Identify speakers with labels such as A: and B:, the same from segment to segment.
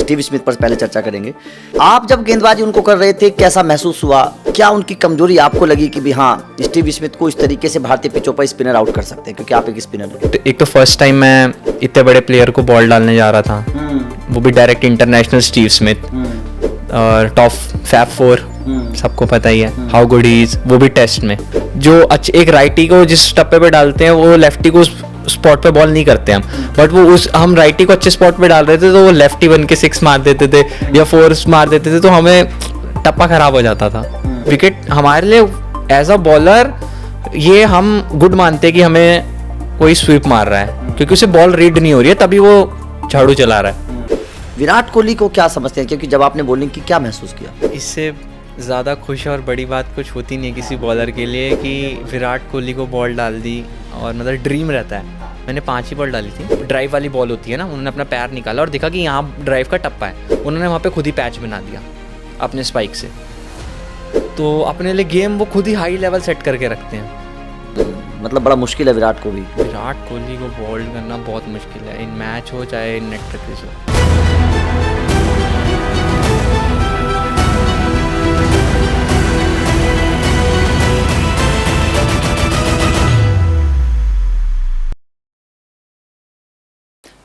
A: Steve Smith पर पहले चर्चा करेंगे। आप जब गेंदबाजी उनको कर रहे थे कैसा महसूस हुआ? क्या उनकी कमजोरी आपको लगी कि भी हाँ स्टीव स्मिथ को इस तरीके से भारतीय पिचों पर स्पिनर आउट कर सकते हैं, क्योंकि आप एक स्पिनर हैं?
B: तो एक तो फर्स्ट टाइम मैं इतने बड़े प्लेयर को बॉल डालने जा रहा था, वो भी डायरेक्ट इंटरनेशनल स्टीव स्मिथ और टॉप फैब 4, सबको पता ही है हाउ गुड ही इज, वो भी टेस्ट में। जो एक राइटी को जिस टप्पे पे डालते हैं वो लेफ्टी को स्पॉट पे बॉल नहीं करते हम, बट वो हम राइटी को अच्छे स्पॉट पे डाल रहे थे तो वो लेफ्टी बन के 6 मार देते थे या 4 मार देते थे, तो हमें टप्पा खराब हो जाता था। विकेट हमारे लिए एज अ बॉलर ये हम गुड मानते कि हमें कोई स्वीप मार रहा है, क्योंकि उसे बॉल रीड नहीं हो रही है तभी वो झाड़ू चला रहा है।
A: विराट कोहली को क्या समझते हैं, क्योंकि जब आपने बॉलिंग की क्या महसूस किया?
B: इससे ज़्यादा खुश और बड़ी बात कुछ होती नहीं है किसी बॉलर के लिए कि विराट कोहली को बॉल डाल दी, और मतलब ड्रीम रहता है। मैंने 5 ही बॉल डाली थी, ड्राइव वाली बॉल होती है ना, उन्होंने अपना पैर निकाला और देखा कि यहाँ ड्राइव का टप्पा है, उन्होंने वहाँ पे खुद ही पैच बना दिया अपने स्पाइक से। तो अपने लिए गेम वो खुद ही हाई लेवल सेट करके रखते हैं।
A: मतलब बड़ा मुश्किल है विराट कोहली
B: को बॉल्ड करना बहुत मुश्किल है, इन मैच हो चाहे इन नेट प्रैक्टिस हो।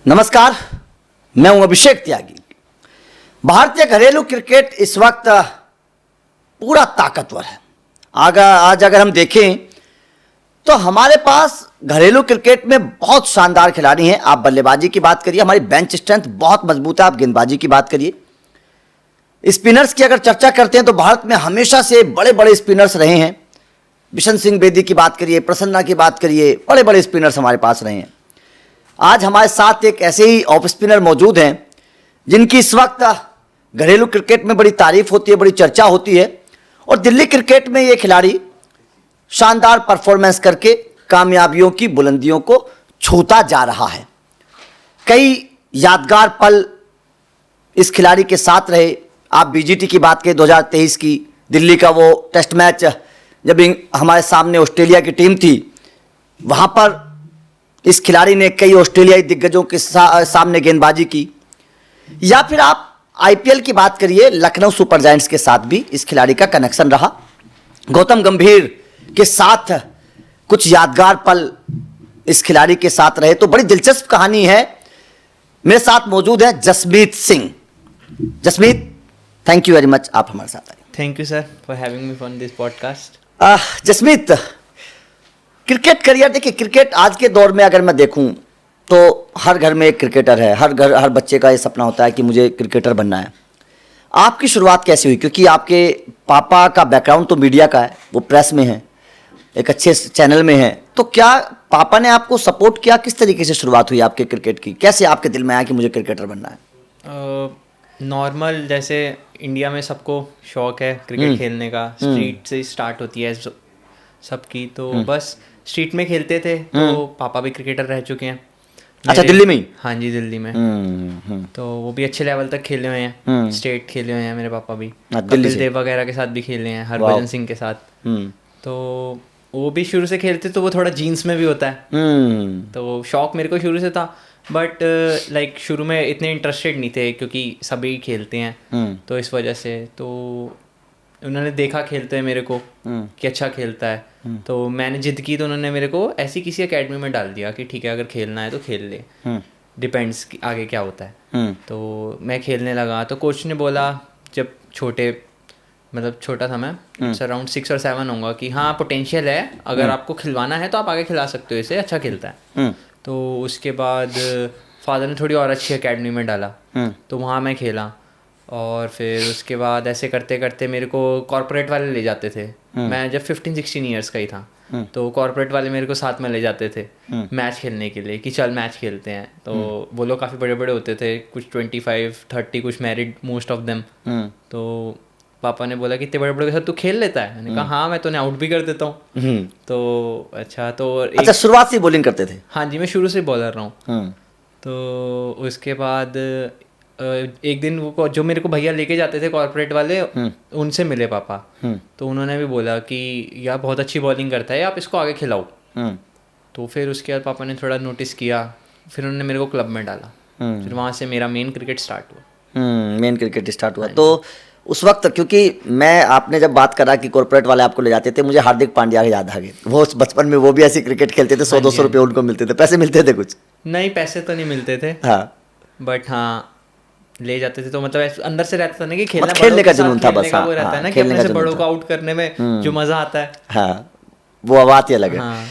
A: नमस्कार, मैं हूं अभिषेक त्यागी। भारतीय घरेलू क्रिकेट इस वक्त पूरा ताकतवर है। आज अगर हम देखें तो हमारे पास घरेलू क्रिकेट में बहुत शानदार खिलाड़ी हैं। आप बल्लेबाजी की बात करिए, हमारी बेंच स्ट्रेंथ बहुत मजबूत है। आप गेंदबाजी की बात करिए। स्पिनर्स की अगर चर्चा करते हैं तो भारत में हमेशा से बड़े बड़े स्पिनर्स रहे हैं। बिशन सिंह बेदी की बात करिए, प्रसन्ना की बात करिए, बड़े बड़े स्पिनर्स हमारे पास रहे हैं। आज हमारे साथ एक ऐसे ही ऑफ स्पिनर मौजूद हैं जिनकी इस वक्त घरेलू क्रिकेट में बड़ी तारीफ होती है, बड़ी चर्चा होती है, और दिल्ली क्रिकेट में ये खिलाड़ी शानदार परफॉर्मेंस करके कामयाबियों की बुलंदियों को छूता जा रहा है। कई यादगार पल इस खिलाड़ी के साथ रहे। आप बीजीटी की बात करें 2023 की, दिल्ली का वो टेस्ट मैच जब हमारे सामने ऑस्ट्रेलिया की टीम थी, वहाँ पर इस खिलाड़ी ने कई ऑस्ट्रेलियाई दिग्गजों के सामने गेंदबाजी की। या फिर आप आईपीएल की बात करिए, लखनऊ सुपर जायंट्स के साथ भी इस खिलाड़ी का कनेक्शन रहा। गौतम गंभीर के साथ कुछ यादगार पल इस खिलाड़ी के साथ रहे। तो बड़ी दिलचस्प कहानी है। मेरे साथ मौजूद है Jasmeet Singh. Jasmeet, thank you very much, आप हमारे साथ आए।
B: Thank you sir for having me on this podcast.
A: Jasmeet, cricket career, देखिए क्रिकेट आज के दौर में अगर मैं देखूं तो हर घर में एक क्रिकेटर है। हर बच्चे का ये सपना होता है कि मुझे क्रिकेटर बनना है। आपकी शुरुआत कैसे हुई? क्योंकि आपके पापा का बैकग्राउंड तो मीडिया का है, वो प्रेस में है, एक अच्छे चैनल में है। तो क्या पापा ने आपको सपोर्ट किया? किस तरीके से शुरुआत हुई आपके क्रिकेट की? कैसे आपके दिल में आया कि मुझे क्रिकेटर बनना है?
B: नॉर्मल जैसे इंडिया में सबको शौक है क्रिकेट खेलने का, स्ट्रीट से स्टार्ट होती है सबकी। तो बस स्ट्रीट में खेलते थे। तो पापा भी क्रिकेटर रह चुके हैं।
A: अच्छा, दिल्ली में ही?
B: हाँ जी, दिल्ली में। तो वो भी अच्छे लेवल तक खेले हुए हैं, स्टेट खेले हुए हैं मेरे पापा भी। कपिल देव वगैरह के साथ भी खेले हैं, हरभजन सिंह के साथ। तो वो भी शुरू से खेलते, तो वो थोड़ा जीन्स में भी होता है। तो शौक मेरे को शुरू से था, बट लाइक शुरू में इतने इंटरेस्टेड नहीं थे क्योंकि सभी खेलते हैं, तो इस वजह से। तो उन्होंने देखा खेलते हैं मेरे को कि अच्छा खेलता है, तो मैंने जिद की, तो उन्होंने मेरे को ऐसी किसी एकेडमी में डाल दिया कि ठीक है अगर खेलना है तो खेल ले, डिपेंड्स आगे क्या होता है। तो मैं खेलने लगा। तो कोच ने बोला जब छोटा था मैं, अराउंड 6 और 7 होऊंगा, कि हाँ पोटेंशियल है, अगर आपको खिलवाना है तो आप आगे खिला सकते हो इसे, अच्छा खेलता है। तो उसके बाद फादर ने थोड़ी और अच्छी एकेडमी में डाला, तो वहाँ मैं खेला। और फिर उसके बाद ऐसे करते करते मेरे को कॉर्पोरेट वाले ले जाते थे। मैं जब 15-16 ईयर्स का ही था, तो कॉर्पोरेट वाले मेरे को साथ में ले जाते थे मैच खेलने के लिए, कि चल मैच खेलते हैं। तो वो लोग काफ़ी बड़े बड़े होते थे, कुछ 25-30, कुछ मैरिड, मोस्ट ऑफ देम। तो पापा ने बोला कि इतने बड़े बड़े के साथ तू खेल लेता है? मैंने कहा हाँ, मैं तो आउट भी कर देता हूँ। तो अच्छा,
A: शुरुआत से बॉलिंग करते थे?
B: हाँ जी, मैं शुरू से बॉलर रहा हूँ। तो उसके बाद एक दिन वो जो मेरे को भैया लेके जाते थे कॉर्पोरेट वाले, उनसे मिले पापा। तो उन्होंने भी बोला कि यार बहुत अच्छी बॉलिंग करता है, आप इसको आगे खिलाओ। तो फिर उसके बाद पापा ने थोड़ा नोटिस किया, फिर उन्होंने मेरे को क्लब में डाला। फिर वहाँ से मेरा मेन क्रिकेट स्टार्ट हुआ।
A: मेन क्रिकेट स्टार्ट हुआ। तो उस वक्त, क्योंकि मैं, आपने जब बात करा कि कॉर्पोरेट वाले आपको ले जाते थे, मुझे हार्दिक पांड्या याद आ गए। वो बचपन में वो भी ऐसे क्रिकेट खेलते थे, 100-200 रुपये उनको मिलते थे। पैसे मिलते थे कुछ?
B: नहीं, पैसे तो नहीं मिलते थे।
A: हाँ,
B: बट हाँ, ले जाते थे तो मतलब अंदर से रहता था ना कि खेलना,
A: खेलने का जुनून था
B: खेलने
A: बस।
B: का
A: हाँ,
B: वो रहता
A: हाँ,
B: है ना कि
A: खेलने
B: अपने
A: का
B: से
A: जुनून
B: बड़ों
A: था।
B: को आउट करने में जो मजा आता है।
A: हाँ, वो बात ही अलग है।
B: हाँ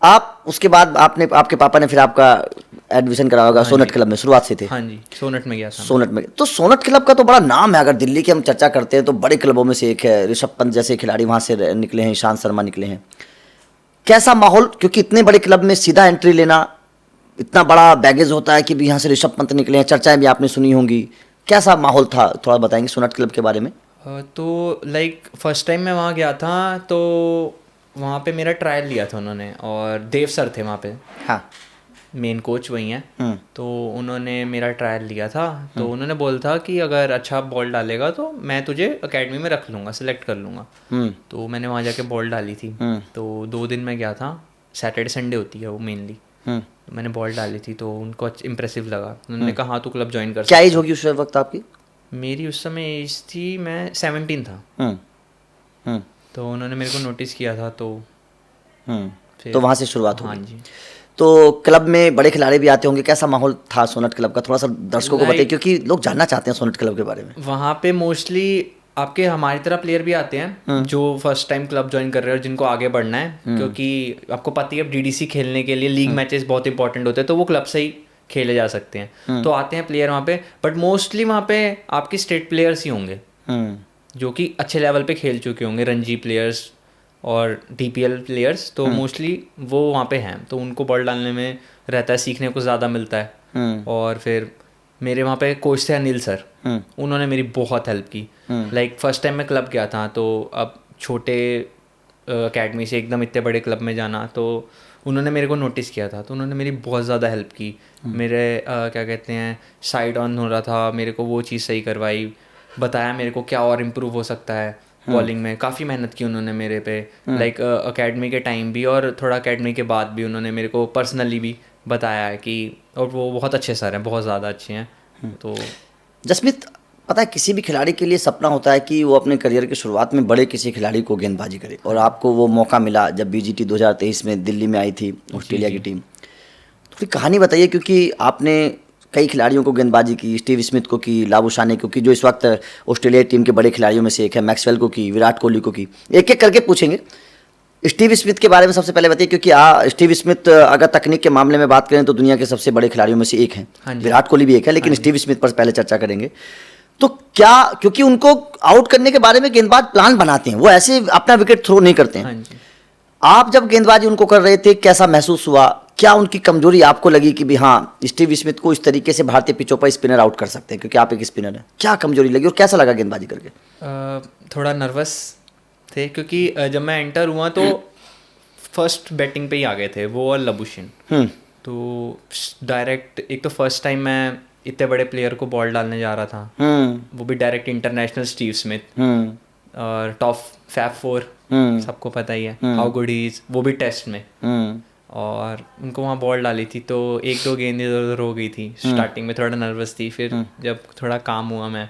A: आप उसके बाद आपके पापा ने फिर आपका एडमिशन कराया होगा सोनट क्लब में, शुरुआत से थे?
B: हाँ जी, सोनट में गया था।
A: सोनट में, तो सोनट क्लब का तो बड़ा नाम है। अगर दिल्ली की हम चर्चा करते हैं तो बड़े क्लबों में से एक है। ऋषभ पंत जैसे खिलाड़ी वहाँ से निकले हैं, ईशांत शर्मा निकले हैं। कैसा माहौल, क्योंकि इतने बड़े क्लब में सीधा एंट्री लेना, इतना बड़ा बैगेज होता है कि भी यहाँ से ऋषभ पंत निकले हैं, चर्चाएं भी आपने सुनी होंगी। कैसा माहौल था, थोड़ा बताएंगे सोनट क्लब के बारे में?
B: तो लाइक फर्स्ट टाइम मैं वहाँ गया था तो वहाँ पे मेरा ट्रायल लिया था उन्होंने, और देव सर थे वहाँ पे।
A: हाँ,
B: मेन कोच वही हैं। तो उन्होंने मेरा ट्रायल लिया था। तो उन्होंने बोला था कि अगर अच्छा बॉल डालेगा तो मैं तुझे एकेडमी में रख लूँगा, सिलेक्ट कर लूँगा। तो मैंने वहाँ जाके बॉल डाली थी। तो 2 दिन मैं गया था, सैटरडे संडे होती है वो मेनली। मैंने बॉल डाली थी तो उनको इम्प्रेसिव लगा। उन्होंने कहा हाँ तू क्लब ज्वाइन कर।
A: क्या एज होगी उस वक्त आपकी?
B: मेरी उस समय एज थी, मैं 17 था। तो उन्होंने मेरे को नोटिस किया था। तो
A: तो वहाँ से शुरुआत हुई।
B: हाँ जी।
A: तो क्लब में बड़े खिलाड़ी भी आते होंगे, कैसा माहौल था सोनट क्लब का? थोड़ा सा दर्शकों को बताइए, क्योंकि लोग जानना चाहते हैं सोनट क्लब के बारे में।
B: वहाँ पे मोस्टली आपके हमारी तरह प्लेयर भी आते हैं जो फर्स्ट टाइम क्लब ज्वाइन कर रहे हैं और जिनको आगे बढ़ना है, क्योंकि आपको पता ही है डीडीसी खेलने के लिए लीग मैचेस बहुत इंपॉर्टेंट होते हैं, तो वो क्लब से ही खेले जा सकते हैं। तो आते हैं प्लेयर वहाँ पे, बट मोस्टली वहाँ पे आपकी स्टेट प्लेयर्स ही होंगे जो कि अच्छे लेवल पे खेल चुके होंगे, रणजी प्लेयर्स और डीपीएल प्लेयर्स। तो मोस्टली वो वहाँ पे हैं, तो उनको बॉल डालने में रहता है, सीखने को ज़्यादा मिलता है। और फिर मेरे वहाँ पे कोच थे अनिल सर, उन्होंने मेरी बहुत हेल्प की। लाइक फर्स्ट टाइम मैं क्लब गया था, तो अब छोटे अकेडमी से एकदम इतने बड़े क्लब में जाना, तो उन्होंने मेरे को नोटिस किया था। तो उन्होंने मेरी बहुत ज़्यादा हेल्प की। मेरे क्या कहते हैं, साइड ऑन हो रहा था, मेरे को वो चीज़ सही करवाई, बताया मेरे को क्या और इम्प्रूव हो सकता है बॉलिंग में। काफ़ी मेहनत की उन्होंने मेरे पे, लाइक अकेडमी के टाइम भी और थोड़ा अकेडमी के बाद भी उन्होंने मेरे को पर्सनली भी बताया है कि, और वो बहुत अच्छे सर हैं, बहुत ज़्यादा अच्छे हैं। तो
A: जसमीत, पता है किसी भी खिलाड़ी के लिए सपना होता है कि वो अपने करियर की शुरुआत में बड़े किसी खिलाड़ी को गेंदबाजी करे, और आपको वो मौका मिला जब बीजीटी 2023 में दिल्ली में आई थी ऑस्ट्रेलिया की टीम। थोड़ी कहानी बताइए, क्योंकि आपने कई खिलाड़ियों को गेंदबाजी की, स्टीव स्मिथ को की, लाबुशाने को की, जो इस वक्त ऑस्ट्रेलिया टीम के बड़े खिलाड़ियों में से एक है, मैक्सवेल को की, विराट कोहली को की। एक एक करके पूछेंगे। स्टीव स्मिथ के बारे में सबसे पहले बताइए, क्योंकि स्टीव स्मिथ अगर तकनीक के मामले में बात करें तो दुनिया के सबसे बड़े खिलाड़ियों में से एक हैं। विराट कोहली भी एक है, लेकिन स्टीव स्मिथ पर पहले चर्चा करेंगे। तो क्या, क्योंकि उनको आउट करने के बारे में गेंदबाज प्लान बनाते हैं, वो ऐसे अपना विकेट थ्रो नहीं करते हैं। आप जब गेंदबाजी उनको कर रहे थे, कैसा महसूस हुआ? क्या उनकी कमजोरी आपको लगी कि भी हाँ स्टीव स्मिथ को इस तरीके से भारतीय पिचों पर स्पिनर आउट कर सकते हैं, क्योंकि आप एक स्पिनर हैं? क्या कमजोरी लगी और कैसा लगा गेंदबाजी करके?
B: थोड़ा नर्वस थे, क्योंकि जब मैं एंटर हुआ तो फर्स्ट बैटिंग पे ही आ गए थे वो और लबुशिन। तो डायरेक्ट, एक तो फर्स्ट टाइम मैं इतने बड़े प्लेयर को बॉल डालने जा रहा था, वो भी डायरेक्ट इंटरनेशनल स्टीव स्मिथ, और टॉप फैब 4 सबको पता ही है हाउ गुड ही इज, वो भी टेस्ट में। और उनको वहाँ बॉल डाली थी तो 1-2 गेंद इधर उधर हो गई थी। स्टार्टिंग में थोड़ा नर्वस थी, फिर जब थोड़ा काम हुआ मैं,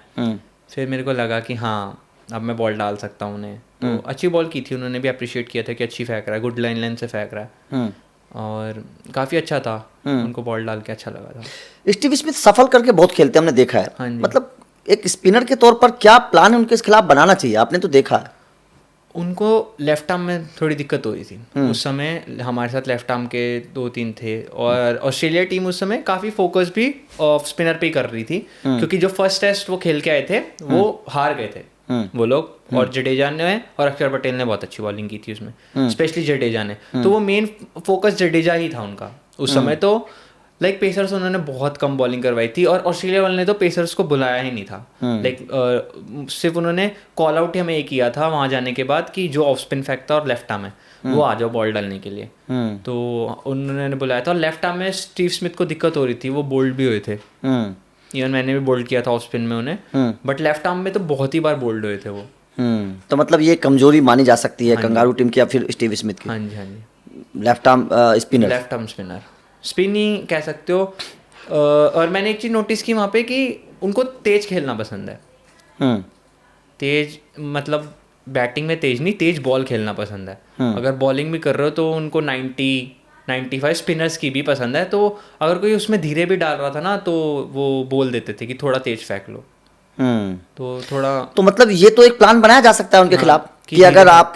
B: फिर मेरे को लगा कि हाँ अब मैं बॉल डाल सकता हूँ उन्हें। तो अच्छी बॉल की थी, उन्होंने भी अप्रिशिएट किया था कि अच्छी फेंक रहा है, गुड लाइन से फेंक रहा है, और काफ़ी अच्छा था। उनको बॉल डाल के अच्छा लगा था।
A: स्टीव स्मिथ सफल करके बहुत खेलते हैं, हमने देखा है।
B: हाँ जी।
A: मतलब एक स्पिनर के तौर पर क्या प्लान है उनके खिलाफ बनाना चाहिए, आपने तो देखा है।
B: उनको लेफ्ट आर्म में थोड़ी दिक्कत हो रही थी उस समय, हमारे साथ लेफ्ट आर्म के 2-3 थे, और ऑस्ट्रेलिया टीम उस समय काफ़ी फोकस भी ऑफ स्पिनर पे ही कर रही थी, क्योंकि जो फर्स्ट टेस्ट वो खेल के आए थे वो हार गए थे वो लोग, और जडेजा ने और अक्षर पटेल ने बहुत अच्छी बॉलिंग की थी उसमें, स्पेशली जडेजा ने। तो वो मेन फोकस जडेजा ही था उनका उस समय। तो लाइक पेसर्स उन्होंने बहुत कम बॉलिंग करवाई थी, और ऑस्ट्रेलिया वाले ने तो पेसर्स को बुलाया ही नहीं था। लाइक सिर्फ उन्होंने कॉल आउट ही हमें ये किया था वहाँ जाने के बाद कि जो ऑफ स्पिन फेंकता और लेफ्ट आर्म है वो आ जाओ बॉल डालने के लिए। तो उन्होंने बुलाया था, और लेफ्ट आर्म में स्टीव स्मिथ को दिक्कत हो रही थी, वो बोल्ड भी हुए थे। इवन मैंने भी बोल्ड किया था ऑफ स्पिन में उन्हें, बट लेफ्ट आर्म में तो बहुत ही बार बोल्ड हुए थे वो।
A: तो मतलब ये कमजोरी मानी जा सकती है कंगारू टीम की या फिर स्टीव स्मिथ की?
B: हाँ जी, हाँ जी।
A: Left arm spinner,
B: left arm spinner, spin ही कह सकते हो। और मैंने एक चीज़ नोटिस की वहाँ पे कि उनको तेज खेलना पसंद है। तेज मतलब बैटिंग में तेज नहीं, तेज बॉल खेलना पसंद है। अगर बॉलिंग भी कर रहे हो तो उनको 90-95 स्पिनर्स की भी पसंद है। तो अगर कोई उसमें धीरे भी डाल रहा था ना तो वो बोल देते थे कि थोड़ा तेज फेंक लो। तो थोड़ा
A: तो मतलब ये तो एक प्लान बनाया जा सकता है उनके खिलाफ कि अगर आप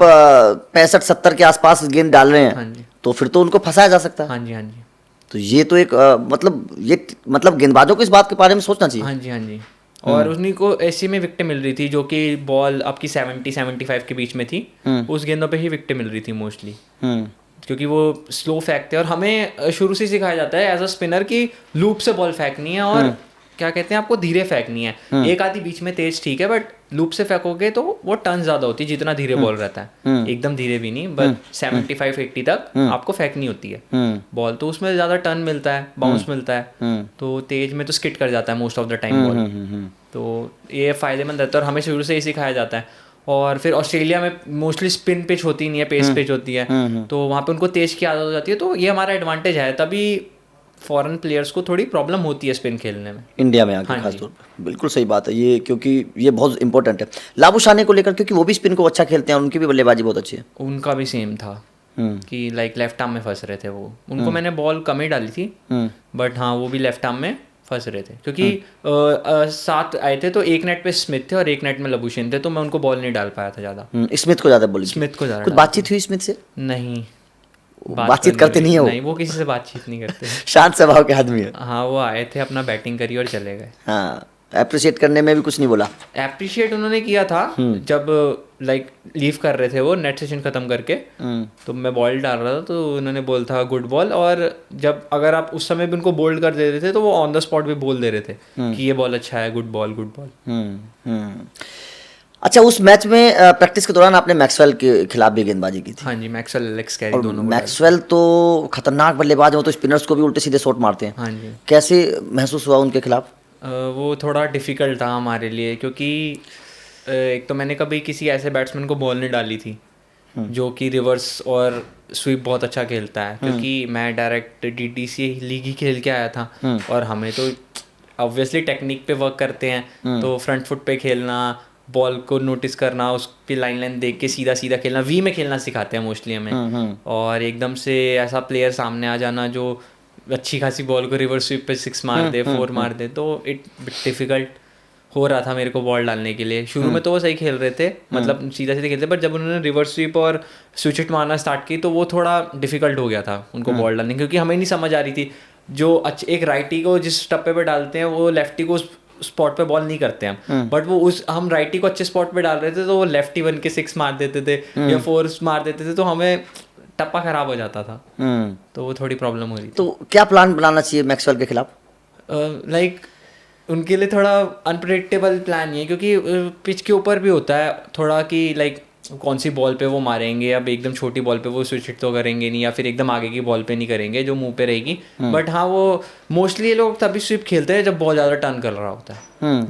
A: 65-70 के आसपास गेंद डाल रहे हैं तो फिर तो उनको फंसाया जा सकता है।
B: हाँ जी, हाँ जी।
A: तो ये तो एक मतलब गेंदबाजों को इस बात के बारे में सोचना चाहिए।
B: हाँ जी, हाँ जी। और उन्हीं को ऐसी में विकेट मिल रही थी जो कि बॉल आपकी 70-75 के बीच में थी, उस गेंदों पे ही विकेट मिल रही थी मोस्टली, क्योंकि वो स्लो फेंकते हैं। और हमें शुरू से सिखाया जाता है एज अ स्पिनर कि लूप से बॉल फेंकनी है और क्या कहते हैं आपको धीरे फेंकनी है। एक आधी बीच में तेज ठीक है, बट लूप से फेंकोगे तो वो टर्न ज़्यादा होती है जितना धीरे बॉल रहता है। एकदम धीरे भी नहीं, बट 75-80 तक आपको फेंकनी होती है बॉल, तो उसमें ज़्यादा टर्न मिलता है, बाउंस मिलता है। तो तेज में तो स्किट कर जाता है most of the time ball. तो ये फ़ायदेमंद रहता है और हमें शुरू से ही सिखाया जाता है। और फिर ऑस्ट्रेलिया में मोस्टली स्पिन पिच होती नहीं है, पेस पिच होती है, तो वहाँ पे उनको तेज की आदत हो जाती है। तो ये हमारा एडवांटेज है, तभी फॉरेन प्लेयर्स को थोड़ी प्रॉब्लम होती है स्पिन खेलने में
A: इंडिया में आके। खास तौर पर बिल्कुल सही बात है ये, क्योंकि ये बहुत इंपॉर्टेंट है लाबुशाने को लेकर, क्योंकि वो भी स्पिन को अच्छा खेलते हैं और उनकी भी बल्लेबाजी बहुत अच्छी है।
B: उनका भी सेम था कि लाइक लेफ्ट आर्म में फंस रहे थे वो। उनको मैंने बॉल कम ही डाली थी, बट हाँ वो भी लेफ्ट आर्म में फंस रहे थे, क्योंकि 7 आए थे तो एक नेट पे स्मिथ थे और एक नेट में लबुशेन थे, तो मैं उनको बॉल नहीं डाल पाया था ज़्यादा।
A: स्मिथ को ज़्यादा बोली,
B: स्मिथ को ज़्यादा।
A: कुछ बातचीत हुई स्मिथ से?
B: नहीं,
A: बातचीत करते नहीं है वो?
B: नहीं, वो किसी से बातचीत नहीं करते।
A: शांत स्वभाव के आदमी है।
B: हाँ, वो आए थे अपना बैटिंग करी और चले गए।
A: हाँ, अप्रिशिएट करने में भी कुछ नहीं बोला?
B: अप्रिशिएट उन्होंने किया था जब लाइक लीव कर रहे थे वो नेट सेशन खत्म करके, तो मैं बॉल डाल रहा था तो उन्होंने बोल था गुड बॉल। और जब अगर आप उस समय भी उनको बोल्ड कर दे रहे थे तो वो ऑन द स्पॉट भी बोल दे रहे थे कि ये बॉल अच्छा है, गुड बॉल, गुड बॉल।
A: अच्छा, उस मैच में प्रैक्टिस के दौरान आपने मैक्सवेल के खिलाफ भी गेंदबाजी की थी?
B: हाँ जी, मैक्सवेल, एलेक्स कैरी दोनों।
A: मैक्सवेल तो खतरनाक बल्लेबाज हो, तो स्पिनर्स को भी उल्टे सीधे शॉट मारते हैं।
B: हाँ जी।
A: कैसे महसूस हुआ उनके खिलाफ?
B: वो थोड़ा डिफ़िकल्ट था हमारे लिए, क्योंकि एक तो मैंने कभी किसी ऐसे बैट्समैन को बॉल नहीं डाली थी जो कि रिवर्स और स्वीप बहुत अच्छा खेलता है, क्योंकि मैं डायरेक्ट DTC लीग ही खेल के आया था और हमें तो ऑब्वियसली टेक्निक पे वर्क करते हैं, तो फ्रंट फुट पे खेलना, बॉल को नोटिस करना, उसकी लाइन देख के सीधा सीधा खेलना, वी में खेलना सिखाते हैं मोस्टली हमें। और एकदम से ऐसा प्लेयर सामने आ जाना जो अच्छी खासी बॉल को रिवर्स स्वीप पे 6 मार दे, 4 मार दे, तो इट डिफ़िकल्ट हो रहा था मेरे को बॉल डालने के लिए। शुरू में तो वो सही खेल रहे थे, मतलब सीधा सीधा खेलते, बट जब उन्होंने रिवर्स स्वीप और स्विच हिट मारना स्टार्ट की तो वो थोड़ा डिफ़िकल्ट हो गया था उनको बॉल डालने, क्योंकि हमें नहीं समझ आ रही थी। जो एक राइटी को जिस टप्पे पे डालते हैं वो लेफ्टी को स्पॉट पे बॉल नहीं करते हम, बट वो हम राइटी को अच्छे स्पॉट पे डाल रहे थे तो वो लेफ्टी बन के 6 मार देते थे या 4 मार देते थे, तो हमें टप्पा खराब हो जाता था। तो वो थोड़ी प्रॉब्लम हो रही थी।
A: तो क्या प्लान बनाना चाहिए मैक्सवेल के खिलाफ?
B: लाइक उनके लिए थोड़ा अनप्रेडिक्टेबल प्लान ही है, क्योंकि पिच के ऊपर भी होता है थोड़ा कि लाइक कौन सी बॉल पे वो मारेंगे। अब एकदम छोटी बॉल पे वो स्विच हिट तो करेंगे नहीं, या फिर एकदम आगे की बॉल पे नहीं करेंगे जो मुंह पे रहेगी। बट हाँ, वो मोस्टली ये लोग तभी स्विप खेलते हैं जब बहुत ज़्यादा टर्न कर रहा होता है।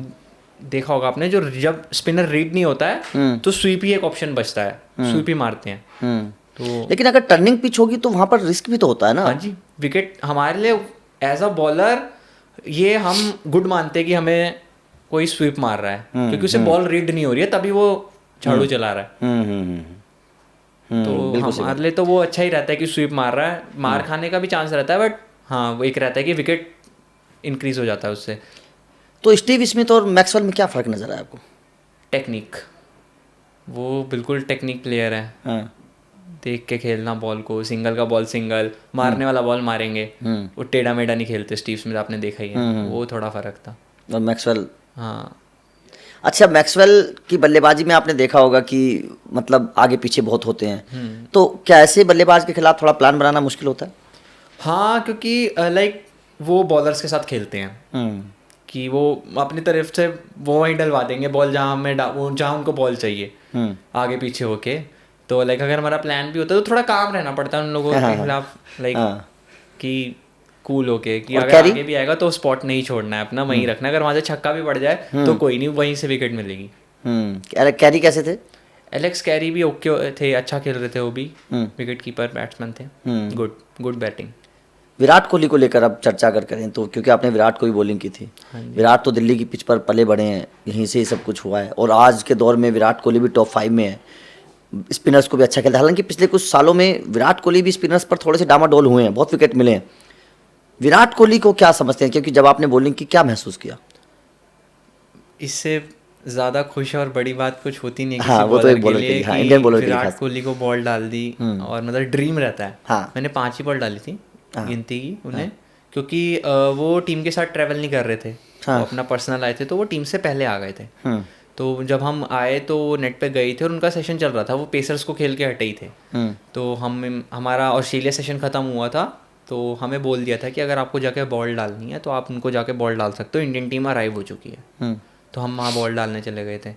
B: देखा होगा आपने, जो जब स्पिनर रीड नहीं होता है तो स्वीप ही एक ऑप्शन बचता है, स्वीप ही मारते हैं। तो
A: लेकिन अगर टर्निंग पिच होगी तो वहाँ पर रिस्क भी तो होता है ना?
B: हाँ जी, विकेट हमारे लिए एज अ बॉलर ये हम गुड मानते हैं कि हमें कोई स्वीप मार रहा है, क्योंकि उसे बॉल रीड नहीं हो रही है तभी वो झाड़ू चला रहा है। तो हमारे लिए तो वो अच्छा ही रहता है कि स्वीप मार रहा है, मार खाने का भी चांस रहता है, बट हाँ वो एक रहता है कि विकेट इंक्रीज हो जाता है उससे।
A: तो स्टीव स्मिथ और मैक्सवेल में क्या फ़र्क नज़र आया आपको?
B: टेक्निक, वो बिल्कुल टेक्निक प्लेयर है। देख के खेलना बॉल को, सिंगल का बॉल सिंगल, मारने वाला बॉल मारेंगे, वो टेढ़ा मेढ़ा नहीं खेलते स्टीव स्मिथ, आपने देखा ही है। वो थोड़ा फ़र्क था।
A: और मैक्सवेल?
B: हाँ।
A: अच्छा, मैक्सवेल की बल्लेबाजी में आपने देखा होगा कि मतलब आगे पीछे बहुत होते हैं, तो क्या ऐसे बल्लेबाज के खिलाफ थोड़ा प्लान बनाना मुश्किल होता है?
B: हाँ, क्योंकि लाइक वो बॉलर्स के साथ खेलते हैं कि वो अपनी तरफ से वो वहीं डलवा देंगे बॉल जहाँ उनको बॉल चाहिए आगे पीछे होके। तो लाइक अगर हमारा प्लान भी होता है तो थोड़ा काम रहना पड़ता है उन लोगों के खिलाफ, लाइक कि कूल होके कि अगर आगे भी आएगा तो स्पॉट नहीं छोड़ना है अपना, वहीं रखना है। अगर वहाँ से छक्का भी पड़ जाए तो कोई नहीं, वहीं से विकेट मिलेगी।
A: कैरी कैसे थे?
B: एलेक्स कैरी भी ओके थे, अच्छा खेल रहे थे वो भी, विकेट कीपर बैट्समैन थे, गुड बैटिंग।
A: विराट कोहली को लेकर अब चर्चा अगर करें तो, क्योंकि आपने विराट को ही बॉलिंग की थी, विराट तो दिल्ली की पिच पर पले बड़े हैं, यहीं से ही सब कुछ हुआ है, और आज के दौर में विराट कोहली भी टॉप 5 में है, स्पिनर्स को भी अच्छा खेलता है। हालांकि पिछले कुछ सालों में विराट कोहली भी स्पिनर्स पर थोड़े से डामाडोल हुए हैं, बहुत विकेट मिले हैं। विराट कोहली को क्या समझते हैं, क्योंकि जब आपने बॉलिंग की क्या महसूस किया?
B: इससे ज़्यादा खुश और बड़ी बात कुछ होती नहीं है
A: हाँ,
B: किसी
A: वो तो एक
B: बॉलर के
A: बॉलर के
B: लिए
A: लिए, हाँ,
B: कि
A: इंडियन बॉलर के लिए
B: विराट
A: खास।
B: कोहली को बॉल डाल दी, और मतलब ड्रीम रहता है।
A: हाँ।
B: मैंने 5 ही बॉल डाली थी
A: हाँ।
B: गिनती की उन्हें, क्योंकि वो टीम के साथ ट्रैवल नहीं कर रहे थे,
A: हाँ।
B: वो अपना पर्सनल आए थे, तो वो टीम से पहले आ गए थे। तो जब हम आए तो नेट पे गए थे और उनका सेशन चल रहा था, वो पेसर्स को खेल के हटे ही थे। तो हमारा ऑस्ट्रेलिया सेशन ख़त्म हुआ था, तो हमें बोल दिया था कि अगर आपको जाके बॉल डालनी है तो आप उनको जाके बॉल डाल सकते हो, इंडियन टीम अराइव हो चुकी है। तो हम वहाँ बॉल डालने चले गए थे।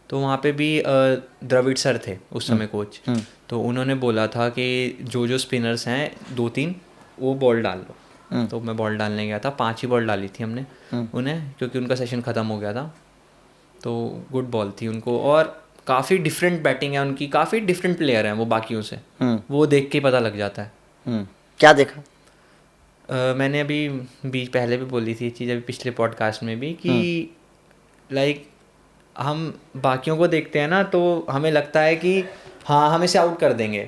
B: तो वहाँ पे भी द्रविड़ सर थे उस समय कोच, तो उन्होंने बोला था कि जो स्पिनर्स हैं 2-3 वो बॉल डाल लो। तो मैं बॉल डालने गया था, 5 ही बॉल डाली थी हमने उन्हें, क्योंकि उनका सेशन ख़त्म हो गया था। तो गुड बॉल थी उनको, और काफ़ी डिफरेंट बैटिंग है उनकी, काफ़ी डिफरेंट प्लेयर हैं वो बाकियों से, वो देख के पता लग जाता है।
A: क्या देखा?
B: मैंने अभी पहले भी बोली थी ये चीज़, अभी पिछले पॉडकास्ट में भी, कि लाइक हम बाकियों को देखते हैं ना तो हमें लगता है कि हाँ हम इसे आउट कर देंगे,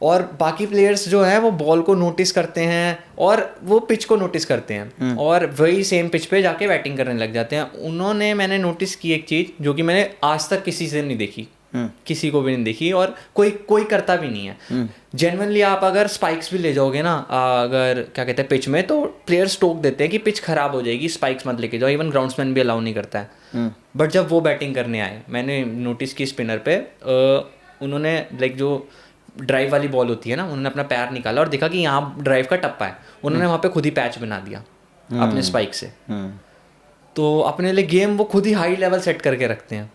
B: और बाकी प्लेयर्स जो है वो बॉल को नोटिस करते हैं और वो पिच को नोटिस करते हैं, और वही सेम पिच पे जाके बैटिंग करने लग जाते हैं। मैंने नोटिस की एक चीज़ जो कि मैंने आज तक किसी से नहीं देखी, किसी को भी नहीं देखी, और कोई करता भी नहीं है। जेन्युइनली आप अगर स्पाइक्स भी ले जाओगे ना, अगर क्या कहते हैं पिच में, तो प्लेयर्स टोक देते हैं कि पिच खराब हो जाएगी, स्पाइक्स मत लेके जाओ, इवन ग्राउंड्समैन भी अलाउ नहीं करता है। बट जब वो बैटिंग करने आए, मैंने नोटिस की स्पिनर पे, उन्होंने लाइक जो ड्राइव वाली बॉल होती है ना, उन्होंने अपना पैर निकाला और देखा कि यहाँ ड्राइव का टप्पा है, उन्होंने वहाँ पे खुद ही पैच बना दिया अपने स्पाइक से। तो अपने लिए गेम वो खुद ही हाई लेवल सेट करके रखते हैं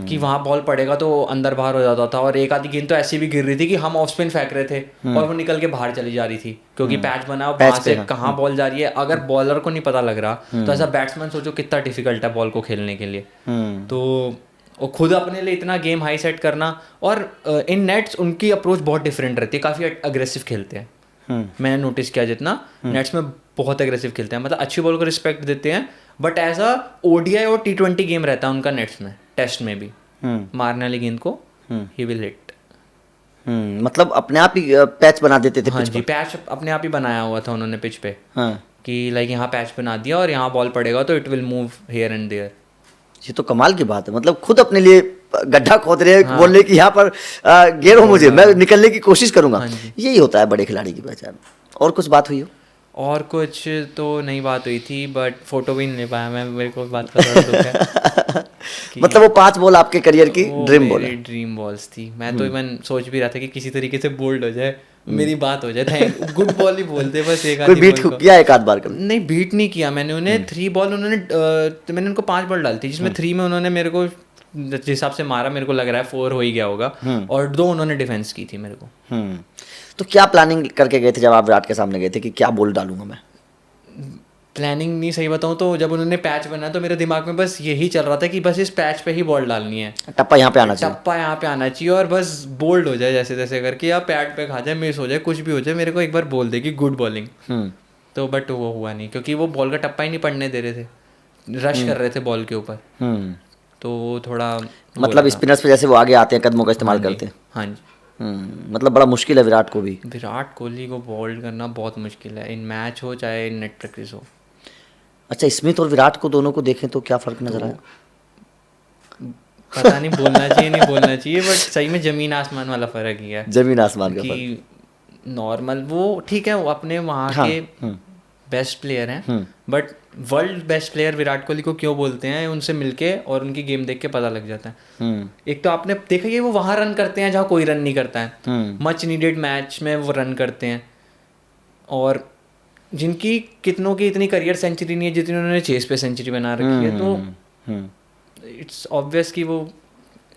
B: कि वहाँ बॉल पड़ेगा तो अंदर बाहर हो जाता था, और एक आधी गेंद तो ऐसी भी गिर रही थी कि हम ऑफ स्पिन फेंक रहे थे और वो निकल के बाहर चली जा रही थी, क्योंकि पैच बना, वहाँ से कहाँ बॉल जा रही है अगर बॉलर को नहीं पता लग रहा, तो ऐसा बैट्समैन सोचो कितना डिफिकल्ट है बॉल को खेलने के लिए। तो वो खुद अपने लिए इतना गेम हाई सेट करना, और इन नेट्स उनकी अप्रोच बहुत डिफरेंट रहती है, काफ़ी अग्रेसिव खेलते हैं। मैंने नोटिस किया जितना नेट्स में बहुत अग्रेसिव खेलते हैं, मतलब अच्छी बॉल को रिस्पेक्ट देते हैं, बट एज अ ODI और T20 गेम रहता है उनका नेट्स में, टेस्ट में भी मारने वाली गेंद को ही विल हिट।
A: मतलब अपने आप ही पैच बना देते थे?
B: हाँ जी, पैच अपने आप ही बनाया हुआ था उन्होंने पिच पे, कि लाइक यहाँ पैच बना दिया और यहाँ बॉल पड़ेगा तो it will move here and there.
A: ये तो कमाल की बात है, मतलब खुद अपने लिए गड्ढा खोद रहे हैं, बोलने की यहाँ पर घेरो मुझे, मैं निकलने की कोशिश करूंगा। यही होता है बड़े खिलाड़ी की पहचान। और कुछ बात हुई हो?
B: और कुछ तो नहीं बात हुई थी, बट फोटो भी नहीं ले पाया मैं, मेरे को बात का थोड़ा दुख है।
A: मतलब वो 5 बॉल आपके करियर की ड्रीम बॉल है?
B: ड्रीम बॉल्स थी। मैं तो इवन सोच भी रहा था कि किसी तरीके से बोल्ड हो जाए, मेरी बात हो जाए, गुड बॉल ही बोलते बस। एक
A: कोई बीट किया एक आध बार कभी?
B: नहीं, बीट नहीं किया मैंने उन्हें। 3 बॉल उन्होंने, मैंने उनको 5 बॉल डाली थी, जिसमें 3 में उन्होंने मेरे को जिस हिसाब से मारा, मेरे को लग रहा है 4 हो ही गया होगा, और 2 उन्होंने डिफेंस की थी मेरे को।
A: तो क्या प्लानिंग करके गए थे जब आप विराट के सामने गए थे कि क्या बॉल डालूंगा मैं?
B: प्लानिंग नहीं, सही बताऊं तो जब उन्होंने पैच बनाया तो मेरे दिमाग में बस यही चल रहा था कि बस इस पैच पे ही बॉल डालनी है,
A: टप्पा यहाँ पे आना चाहिए,
B: टप्पा यहाँ पे आना चाहिए, और बस बोल्ड हो जाए जैसे तैसे करके, या पैड पे खा जाए, मिस हो जाए, कुछ भी हो जाए, मेरे को एक बार बोल दे कि गुड बॉलिंग। तो बट वो हुआ नहीं, क्योंकि वो बॉल का टप्पा ही नहीं पड़ने दे रहे थे, रश कर रहे थे बॉल के ऊपर। तो वो थोड़ा
A: मतलब स्पिनर्स पे जैसे वो आगे आते हैं कदमों का इस्तेमाल करते हैं।
B: हाँ जी,
A: मतलब बड़ा मुश्किल है विराट को भी।
B: विराट कोहली को बॉल्ड करना बहुत मुश्किल है, इन मैच हो चाहे इन नेट प्रैक्टिस हो।
A: अच्छा, स्मिथ और विराट को दोनों को देखें तो क्या फ़र्क नजर आया?
B: पता नहीं, बोलना चाहिए नहीं बोलना चाहिए, बट सही में ज़मीन आसमान वाला फ़र्क ही है।
A: ज़मीन आसमान का
B: कि नॉर्मल वो ठीक है, वो अपने वहाँ के बेस्ट प्लेयर हैं, but world best player Virat Kohli को क्यों बोलते हैं, उनसे मिलके और उनकी गेम देख के पता लग जाता है। एक तो आपने देखा कि वो वहाँ रन करते हैं जहाँ कोई रन नहीं करता है, मच नीडेड मैच में वो रन करते हैं, और जिनकी कितनों की इतनी करियर सेंचुरी नहीं है जितनी उन्होंने चेस पे सेंचुरी बना रखी है। तो इट्स ऑब्वियस कि वो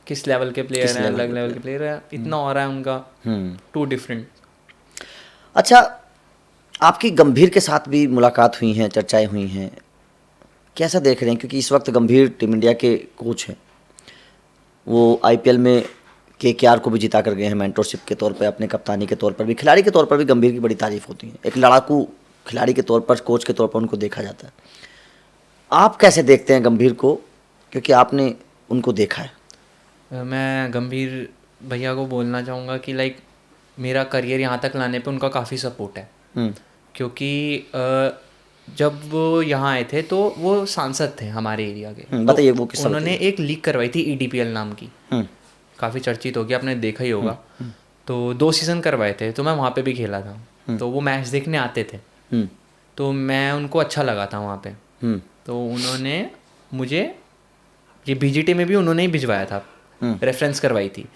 B: किस लेवल के प्लेयर हैं, अलग लेवल के प्लेयर हैं, इतना हो रहा है उनका, टू डिफरेंट।
A: अच्छा, आपकी गंभीर के साथ भी मुलाकात हुई हैं, चर्चाएं हुई हैं, कैसा देख रहे हैं? क्योंकि इस वक्त गंभीर टीम इंडिया के कोच हैं, वो IPL में केकेआर को भी जिता कर गए हैं मेंटरशिप के तौर पे, अपने कप्तानी के तौर पर भी, खिलाड़ी के तौर पर भी गंभीर की बड़ी तारीफ होती है। एक लड़ाकू खिलाड़ी के तौर पर, कोच के तौर पर उनको देखा जाता है। आप कैसे देखते हैं गंभीर को, क्योंकि आपने उनको देखा है?
B: मैं गंभीर भैया को बोलना चाहूँगा कि लाइक मेरा करियर यहाँ तक लाने पे उनका काफ़ी सपोर्ट है। क्योंकि जब वो यहाँ आए थे तो वो सांसद थे हमारे एरिया के।
A: बताइए वो किस्सा।
B: उन्होंने एक लीग करवाई थी EDPL नाम की, काफ़ी चर्चित हो गया, आपने देखा ही होगा। तो 2 सीज़न करवाए थे, तो मैं वहाँ पे भी खेला था। तो वो मैच देखने आते थे, तो मैं उनको अच्छा लगा था वहाँ पे। तो उन्होंने मुझे ये BGT में भी उन्होंने ही भिजवाया था, रेफरेंस करवाई थी।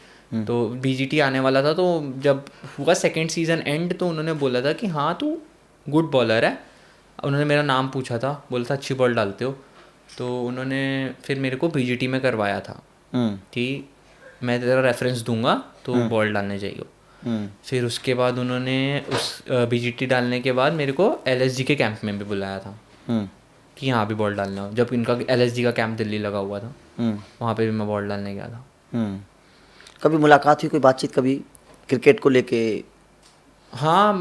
B: तो BGT आने वाला था, तो जब हुआ सेकेंड सीज़न एंड तो उन्होंने बोला था कि हाँ तू गुड बॉलर है। उन्होंने मेरा नाम पूछा था, बोला था अच्छी बॉल डालते हो। तो उन्होंने फिर मेरे को BGT में करवाया था कि मैं तेरा रेफरेंस दूंगा तो बॉल डालने जाइए। फिर उसके बाद उन्होंने उस BGT डालने के बाद मेरे को LSG के कैंप में भी बुलाया था कि यहाँ भी बॉल डालना हो। जब इनका LSG का कैंप दिल्ली लगा हुआ था, वहाँ पे भी मैं बॉल डालने गया था।
A: कभी मुलाकात हुई, कोई बातचीत कभी क्रिकेट को लेके?
B: हाँ,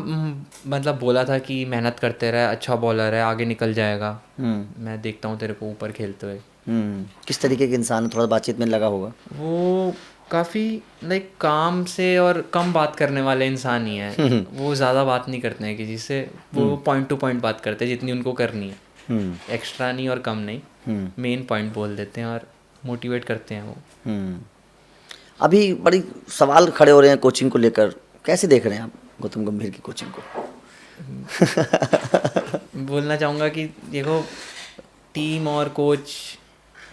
B: मतलब बोला था कि मेहनत करते रहे, अच्छा बॉलर है, आगे निकल जाएगा। मैं देखता हूँ तेरे को ऊपर खेलते हुए।
A: किस तरीके के इंसान, थोड़ा बातचीत में लगा होगा?
B: वो काफ़ी लाइक काम से और कम बात करने वाले इंसान ही हैं। वो ज़्यादा बात नहीं करते हैं किसी से, वो पॉइंट टू पॉइंट बात करते हैं जितनी उनको करनी है। एक्स्ट्रा नहीं और कम नहीं, मेन पॉइंट बोल देते हैं और मोटिवेट करते हैं वो।
A: अभी बड़ी सवाल खड़े हो रहे हैं कोचिंग को लेकर, कैसे देख रहे हैं आप गौतम गंभीर की कोचिंग को?
B: बोलना चाहूँगा कि देखो, टीम और कोच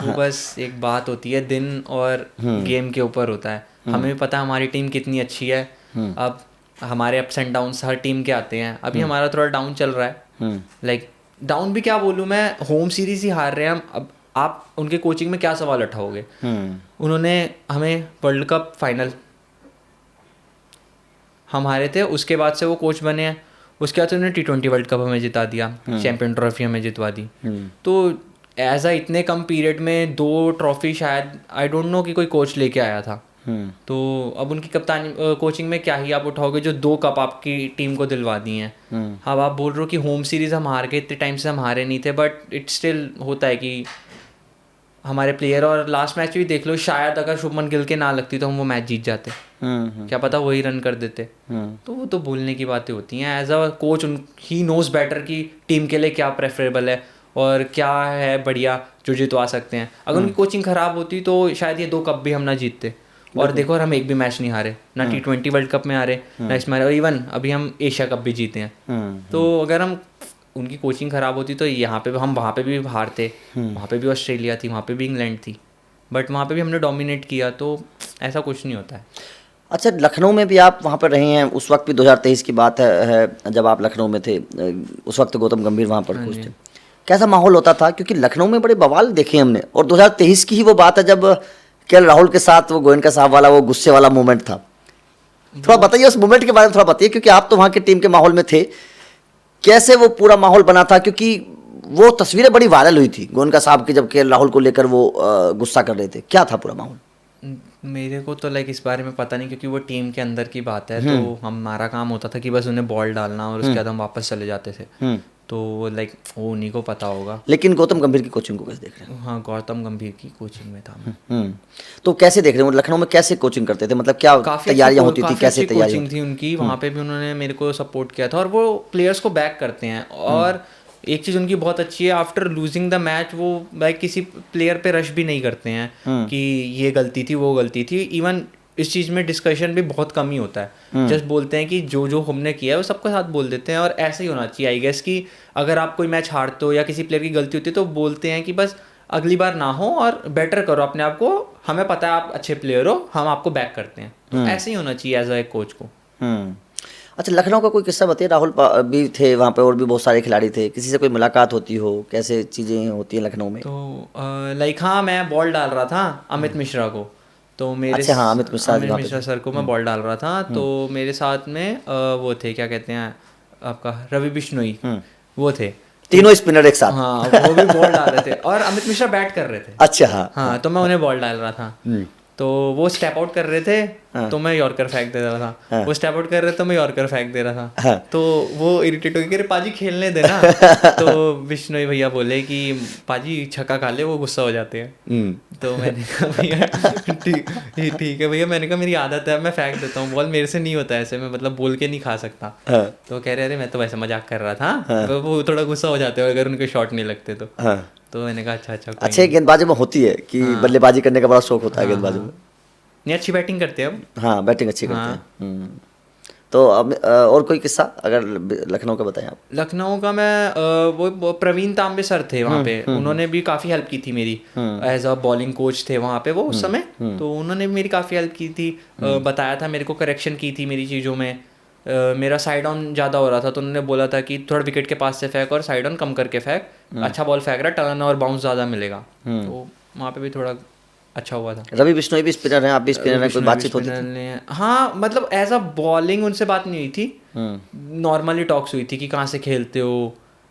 B: वो बस एक बात होती है, दिन और गेम के ऊपर होता है। हमें भी पता है हमारी टीम कितनी अच्छी है। अब हमारे ups and downs her team के आते हैं। अभी हमारा थोड़ा डाउन चल रहा है, लाइक डाउन भी क्या बोलूँ मैं, होम सीरीज ही हार रहे हैं हम। अब आप उनके कोचिंग में क्या सवाल उठाओगे? उन्होंने हमें वर्ल्ड कप फाइनल हम हारे थे, उसके बाद से वो कोच बने हैं। उसके बाद उन्होंने T20 वर्ल्ड कप हमें जिता दिया, चैंपियन ट्रॉफी हमें जितवा दी। तो एज अ इतने कम पीरियड में 2 ट्रॉफी शायद आई डोंट नो कि कोई कोच लेके आया था। तो अब उनकी कप्तानी कोचिंग में क्या ही आप उठाओगे जो 2 कप आपकी टीम को दिलवा दिए हैं। अब आप बोल रहे हो कि होम सीरीज़ हम हार गए, इतने टाइम से हम हारे नहीं थे, बट इट स्टिल होता है कि हमारे प्लेयर, और लास्ट मैच भी देख लो, शायद अगर शुभमन गिल के ना लगती तो हम वो मैच जीत जाते। क्या पता वही रन कर देते। तो वो तो बोलने की बातें होती हैं। As a coach he knows better कि टीम के लिए क्या प्रेफरेबल है और क्या है बढ़िया जो जितवा सकते हैं। अगर उनकी कोचिंग ख़राब होती तो शायद ये 2 कप भी हम ना जीतते। और देखो हम एक भी मैच नहीं हारे, ना T20 वर्ल्ड कप में हारे, ना इसमें, और इवन अभी हम एशिया कप भी जीते हैं। तो अगर हम उनकी कोचिंग ख़राब होती तो यहाँ पे हम वहाँ पे भी हारते, वहाँ पे भी ऑस्ट्रेलिया थी, वहाँ पे भी इंग्लैंड थी, बट वहाँ पे भी हमने डोमिनेट किया। तो ऐसा कुछ नहीं होता है।
A: अच्छा, लखनऊ में भी आप वहाँ पर रहे हैं, उस वक्त भी 2023 की बात है जब आप लखनऊ में थे, उस वक्त गौतम गंभीर वहाँ पर कोच थे। कैसा माहौल होता था? क्योंकि लखनऊ में बड़े बवाल देखे हमने, और 2023 की ही वो बात है जब KL राहुल के साथ वो गोयनका साहब वाला वो गुस्से वाला मोमेंट था। थोड़ा बताइए उस मोमेंट के बारे में, थोड़ा बताइए, क्योंकि आप तो वहाँ की टीम के माहौल में थे। कैसे वो पूरा माहौल बना था? क्योंकि वो तस्वीरें बड़ी वायरल हुई थी गोयनका साहब की, जब KL राहुल को लेकर वो गुस्सा कर रहे थे। क्या था पूरा माहौल?
B: मेरे को तो लाइक इस बारे में पता नहीं, क्योंकि वो टीम के अंदर की बात है। तो हमारा काम होता था कि बस उन्हें बॉल डालना और उसके बाद हम वापस चले जाते थे। तो लाइक वो उन्हीं को पता होगा।
A: लेकिन गौतम गंभीर की कोचिंग को कैसे देख रहे हैं?
B: हाँ, गौतम गंभीर की कोचिंग में था मैं।
A: तो कैसे देख रहे हैं लखनऊ में, कैसे कोचिंग करते थे? मतलब क्या तैयारियां होती थी, कैसे तैयारी
B: कोचिंग थी उनकी? वहाँ पे भी उन्होंने मेरे को सपोर्ट किया था, और वो प्लेयर्स को बैक करते हैं। और एक चीज़ उनकी बहुत अच्छी है, आफ्टर लूजिंग द मैच वो लाइक किसी प्लेयर पे रश भी नहीं करते हैं कि ये गलती थी वो गलती थी। इवन इस चीज़ में डिस्कशन भी बहुत कम ही होता है। जस्ट बोलते हैं कि जो जो हमने किया है वो सबके साथ बोल देते हैं। और ऐसा ही होना चाहिए आई गेस, कि अगर आप कोई मैच हारते हो या किसी प्लेयर की गलती होती है तो बोलते हैं कि बस अगली बार ना हो और बेटर करो अपने आप को, हमें पता है आप अच्छे प्लेयर हो, हम आपको बैक करते हैं। तो ऐसे ही होना चाहिए एज अ कोच को।
A: अच्छा, लखनऊ का कोई किस्सा बताइए। राहुल भी थे वहाँ पे और भी बहुत सारे खिलाड़ी थे, किसी से कोई मुलाकात होती हो? कैसे चीज़ें होती हैं लखनऊ में?
B: तो लाइक हाँ, मैं बॉल डाल रहा था अमित मिश्रा को। तो मेरे
A: अच्छा, हाँ, अमित मिश्रा
B: सर को मैं बॉल डाल रहा था। तो मेरे साथ में वो थे, क्या कहते हैं आपका, रवि बिश्नोई, वो थे।
A: तीनों स्पिनर एक साथ।
B: हाँ, वो भी बॉल डाल रहे थे और अमित मिश्रा बैट कर रहे थे।
A: अच्छा, हाँ,
B: तो मैं उन्हें बॉल डाल रहा था। तो वो स्टेप आउट कर रहे थे तो मैं यॉर्कर फेंक दे रहा था, वो स्टेप आउट कर रहे थे तो मैं यॉर्कर फेंक दे रहा था। तो वो इरिटेट हो गया कि अरे पाजी खेलने देना। तो बिश्नोई भैया बोले कि पाजी छक्का खा ले, वो गुस्सा हो जाते हैं। तो मैंने कहा भैया ठीक है भैया, मैंने कहा मेरी आदत है, मैं फेंक देता हूँ बॉल, मेरे से नहीं होता ऐसे, मैं मतलब बोल के नहीं खा सकता। तो कह रहे अरे मैं तो वैसे मजाक कर रहा था। तो वो थोड़ा गुस्सा हो जाते हैं अगर उनके शॉट नहीं लगते तो। तो मैंने कहा अच्छा
A: गेंदबाजी में होती है कि बल्लेबाजी करने का बड़ा शौक होता है गेंदबाजी में।
B: नहीं, अच्छी बैटिंग करते हैं अब।
A: हाँ, बैटिंग अच्छी करते हैं। तो अब और कोई किस्सा अगर लखनऊ का बताएं आप।
B: लखनऊ का मैं वो प्रवीण तांबे सर थे वहाँ पे, उन्होंने भी काफ़ी हेल्प की थी मेरी, एज अ बॉलिंग कोच थे वहाँ पे वो उस समय। तो उन्होंने भी मेरी काफ़ी हेल्प की थी, बताया था मेरे को, करेक्शन की थी मेरी चीज़ों में। मेरा साइड ऑन ज़्यादा हो रहा था तो उन्होंने बोला था कि थोड़ा विकेट के पास से फेंक और साइड ऑन कम करके फेंक, अच्छा बॉल फेंक रहा, टर्न और बाउंस ज़्यादा मिलेगा। तो वहाँ पे भी थोड़ा अच्छा हुआ था।
A: रवि बिश्नोई भी स्पिनर हैं, आप भी स्पिनर हैं, कोई बातचीत होती थी?
B: हाँ, मतलब एज अ बॉलिंग उनसे बात नहीं हुई थी, नॉर्मली टॉक्स हुई थी कि कहाँ से खेलते हो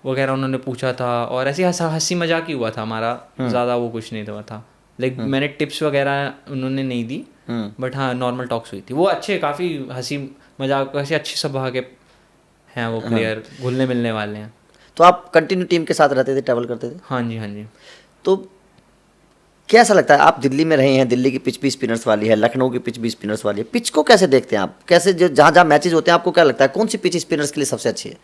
B: वगैरह, उन्होंने पूछा था। और ऐसे हंसी मजाक ही हुआ था हमारा, ज़्यादा वो कुछ नहीं हुआ था। लाइक मैंने टिप्स वगैरह उन्होंने नहीं दी, बट हाँ नॉर्मल टॉक्स हुई थी। वो अच्छे, काफ़ी हंसी मजाक, ऐसे अच्छे स्वभाव के हैं वो प्लेयर, घुलने मिलने वाले हैं।
A: तो आप कंटिन्यू टीम के साथ रहते थे, ट्रैवल करते थे?
B: हाँ जी, हाँ जी।
A: तो कैसा लगता है, आप दिल्ली में रहे हैं, दिल्ली की पिच भी स्पिनर्स वाली है, लखनऊ की पिच भी स्पिनर्स वाली है, पिच को कैसे देखते हैं आप? कैसे जो जहाँ जहाँ मैचेस होते हैं आपको क्या लगता है कौन सी पिच स्पिनर्स के लिए सबसे अच्छी है?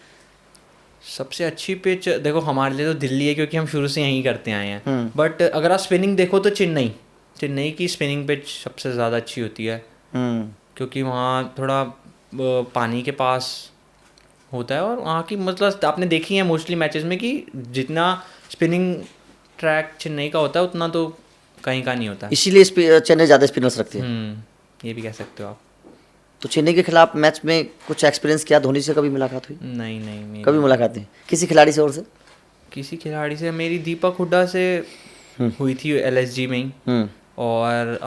B: सबसे अच्छी पिच देखो हमारे लिए तो दिल्ली है, क्योंकि हम शुरू से यहीं करते आए हैं। बट अगर आप स्पिनिंग देखो तो चेन्नई की स्पिनिंग पिच सबसे ज़्यादा अच्छी होती है, क्योंकि वहाँ थोड़ा पानी के पास होता है। और वहाँ की मतलब आपने देखी है मोस्टली मैचेस में कि जितना स्पिनिंग ट्रैक चेन्नई का होता है उतना तो कहीं का नहीं होता है,
A: इसीलिए चेन्नई ज़्यादा स्पिनर्स रखती है।
B: ये भी कह सकते हो आप।
A: तो चेन्नई के खिलाफ मैच में कुछ एक्सपीरियंस किया? धोनी से कभी मुलाकात हुई?
B: नहीं,
A: कभी मुलाकात नहीं। किसी खिलाड़ी से और से?
B: किसी खिलाड़ी से मेरी दीपक हुड्डा से हुई थी LSG में ही। और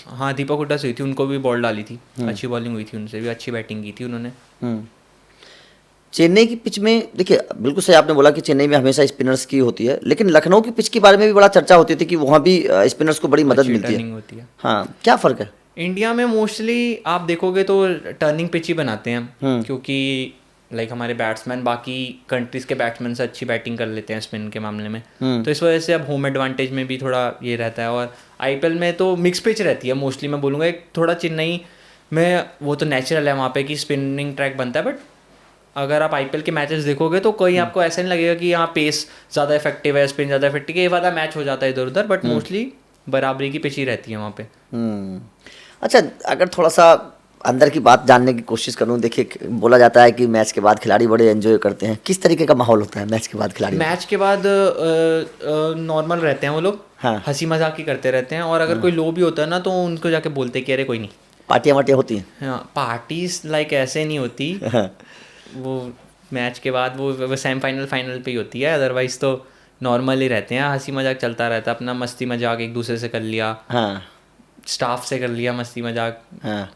B: हाँ दीपक हुड्डा से हुई थी, उनको भी बॉल डाली थी, अच्छी बॉलिंग हुई थी उनसे भी, अच्छी बैटिंग की थी उन्होंने।
A: चेन्नई की पिच में देखिए, बिल्कुल सही आपने बोला कि चेन्नई में हमेशा स्पिनर्स की होती है, लेकिन लखनऊ की पिच के बारे में भी बड़ा चर्चा होती थी कि वहाँ भी स्पिनर्स को बड़ी मदद मिलती है। हाँ, क्या फ़र्क है?
B: इंडिया में मोस्टली आप देखोगे तो टर्निंग पिच ही बनाते हैं, क्योंकि लाइक हमारे बैट्समैन बाकी कंट्रीज़ के बैट्समैन से अच्छी बैटिंग कर लेते हैं स्पिन के मामले में। तो इस वजह से अब होम एडवांटेज में भी थोड़ा ये रहता है। और IPL में तो मिक्स पिच रहती है मोस्टली, मैं बोलूँगा एक थोड़ा चेन्नई में वो तो नेचुरल है वहाँ पे कि स्पिनिंग ट्रैक बनता है। बट अगर आप IPL के मैचेस देखोगे तो कोई आपको ऐसा नहीं लगेगा कि यहाँ पेस ज़्यादा इफेक्टिव है, स्पिन ज़्यादा इफेक्टिव है, ये वाला मैच हो जाता है इधर उधर। बट मोस्टली बराबरी की पिच ही रहती है वहाँ पे।
A: अच्छा, अगर थोड़ा सा अंदर की बात जानने की कोशिश करूँ, देखिए बोला जाता है कि मैच के बाद खिलाड़ी बड़े एंजॉय करते हैं, किस तरीके का माहौल होता है मैच के बाद? खिलाड़ी
B: मैच के बाद नॉर्मल रहते हैं वो लोग, हंसी मजाक ही करते रहते हैं। और अगर कोई लो भी होता है ना तो उनको जाके बोलते हैं कि अरे कोई नहीं।
A: पार्टियाँ वार्टियाँ होती हैं?
B: हाँ, पार्टीज लाइक ऐसे नहीं होती। वो मैच के बाद वो सेमीफाइनल फाइनल पे ही होती है, अदरवाइज तो नॉर्मल ही रहते हैं, हंसी मजाक चलता रहता है, अपना मस्ती मजाक एक दूसरे से कर लिया, स्टाफ से कर लिया मस्ती मजाक,